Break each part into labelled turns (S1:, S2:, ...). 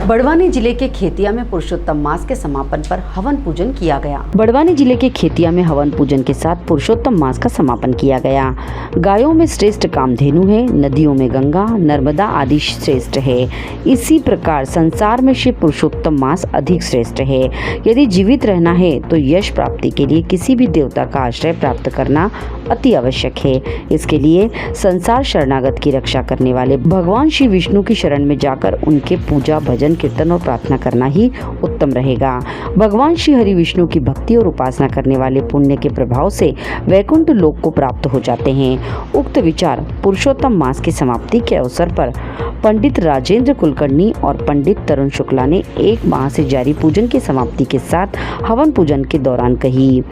S1: बड़वानी जिले के खेतिया में पुरुषोत्तम मास के समापन पर हवन पूजन किया गया। बड़वानी जिले के खेतिया में हवन पूजन के साथ पुरुषोत्तम मास का समापन किया गया। गायों में श्रेष्ठ कामधेनु है, नदियों में गंगा, नर्मदा आदि श्रेष्ठ है। इसी प्रकार संसार में श्री पुरुषोत्तम मास अधिक श्रेष्ठ है। यदि जीवित रहना है तो यश प्राप्ति के लिए किसी भी देवता का आश्रय प्राप्त करना अति आवश्यक है। इसके लिए संसार शरणागत की रक्षा करने वाले भगवान श्री विष्णु की शरण में जाकर उनके पूजा, भजन, कीर्तन और प्रार्थना करना ही उत्तम रहेगा। भगवान श्री हरि विष्णु की भक्ति और उपासना करने वाले पुण्य के प्रभाव से वैकुंठ लोक को प्राप्त हो जाते हैं। उक्त विचार पुरुषोत्तम मास की समाप्ति के अवसर पर पंडित राजेंद्र कुलकर्णी और पंडित तरुण शुक्ला ने 1 माह से जारी पूजन की समाप्ति के साथ हवन पूजन के दौरान कही।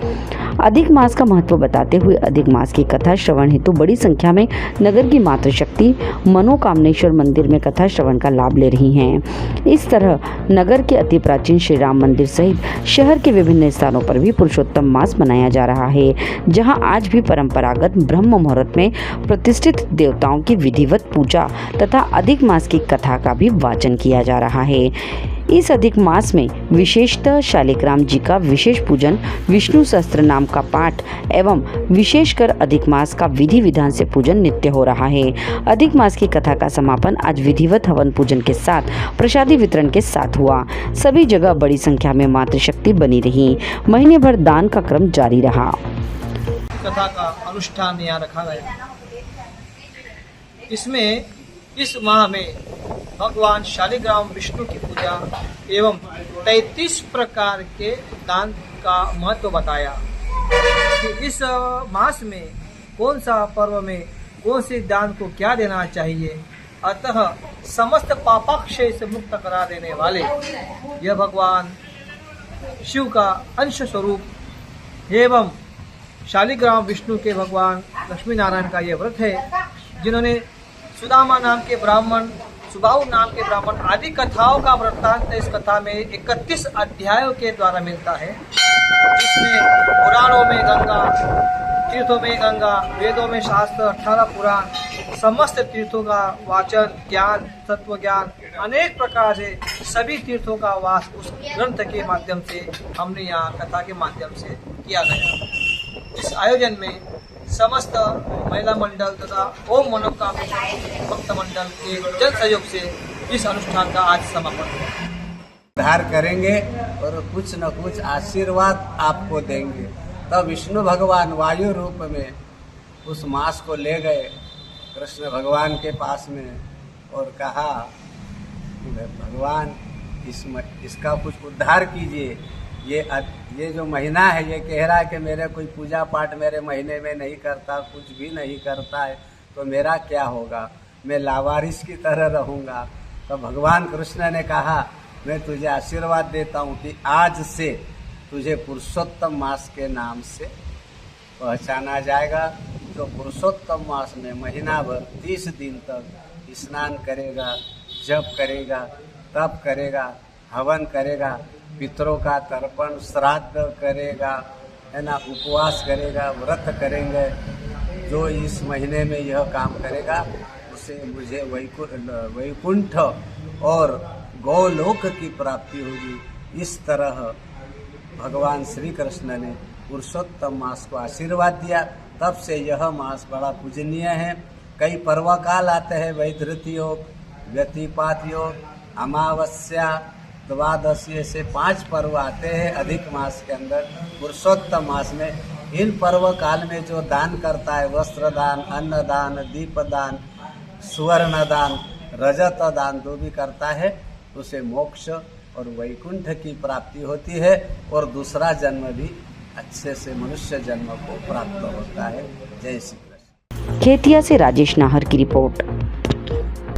S1: अधिक मास का महत्व बताते हुए अधिक मास की कथा श्रवण हेतु बड़ी संख्या में नगर की मातृशक्ति मनोकामनेश्वर मंदिर में कथा श्रवण का लाभ ले रही हैं। इस तरह नगर के अति प्राचीन श्री राम मंदिर सहित शहर के विभिन्न स्थानों पर भी पुरुषोत्तम मास मनाया जा रहा है, जहां आज भी परंपरागत ब्रह्म मुहूर्त में प्रतिष्ठित देवताओं की विधिवत पूजा तथा अधिक मास की कथा का भी वाचन किया जा रहा है। इस अधिक मास में विशेषतः शालिग्राम जी का विशेष पूजन, विष्णु सहस्त्र नाम का पाठ एवं विशेषकर अधिक मास का विधि विधान से पूजन नित्य हो रहा है। अधिक मास की कथा का समापन आज विधिवत हवन पूजन के साथ प्रसादी वितरण के साथ हुआ। सभी जगह बड़ी संख्या में मातृशक्ति बनी रही। महीने भर दान का क्रम जारी रहा।
S2: कथा का अनुष्ठान यहाँ रखा गया। इसमें इस माह में भगवान शालिग्राम विष्णु की पूजा एवं 33 प्रकार के दान का महत्व बताया कि इस मास में कौन सा पर्व में कौन से दान को क्या देना चाहिए। अतः समस्त पापाक्षय से मुक्त करा देने वाले यह भगवान शिव का अंश स्वरूप एवं शालिग्राम विष्णु के भगवान लक्ष्मी नारायण का यह व्रत है, जिन्होंने सुदामा नाम के ब्राह्मण, सुबाहु नाम के ब्राह्मण आदि कथाओं का वृत्तांत इस कथा में 31 अध्यायों के द्वारा मिलता है, जिसमें पुराणों में गंगा, तीर्थों में गंगा, वेदों में शास्त्र, 18 पुराण, समस्त तीर्थों का वाचन, ज्ञान, तत्व ज्ञान, अनेक प्रकार से सभी तीर्थों का वास उस ग्रंथ के माध्यम से हमने यहाँ कथा के माध्यम से किया गया। इस आयोजन में समस्त महिला मंडल तथा ओम मनोकामनेश्वर भक्त मंडल के जन सहयोग से इस अनुष्ठान का आज समापन हुआ।
S3: उद्धार करेंगे और कुछ न कुछ आशीर्वाद आपको देंगे। तब विष्णु भगवान वायु रूप में उस मास को ले गए कृष्ण भगवान के पास में और कहा भगवान इसका कुछ उद्धार कीजिए। ये जो महीना है ये कह रहा है कि मेरे कोई पूजा पाठ मेरे महीने में नहीं करता, कुछ भी नहीं करता है, तो मेरा क्या होगा, मैं लावारिस की तरह रहूँगा। तो भगवान कृष्ण ने कहा मैं तुझे आशीर्वाद देता हूँ कि आज से तुझे पुरुषोत्तम मास के नाम से पहचाना जाएगा। तो पुरुषोत्तम मास में महीना भर 30 दिन तक स्नान करेगा, जप करेगा, तप करेगा, हवन करेगा, पितरों का तर्पण श्राद्ध करेगा, है ना, उपवास करेगा, व्रत करेंगे। जो इस महीने में यह काम करेगा उसे मुझे वैकुंठ और गौलोक की प्राप्ति होगी। इस तरह भगवान श्री कृष्ण ने पुरुषोत्तम मास को आशीर्वाद दिया। तब से यह मास बड़ा पूजनीय है। कई पर्व काल आते हैं, वैधृति योग, व्यतिपात योग, अमावस्या, द्वादशी से 5 पर्व आते हैं अधिक मास के अंदर। पुरुषोत्तम मास में इन पर्व काल में जो दान करता है, वस्त्र दान, अन्न दान, दीप दान, सुवर्ण दान, रजत दान जो भी करता है उसे मोक्ष और वैकुंठ की प्राप्ति होती है और दूसरा जन्म भी अच्छे से मनुष्य जन्म को प्राप्त होता है। जय श्री कृष्ण।
S1: खेतिया से राजेश नाहर की रिपोर्ट।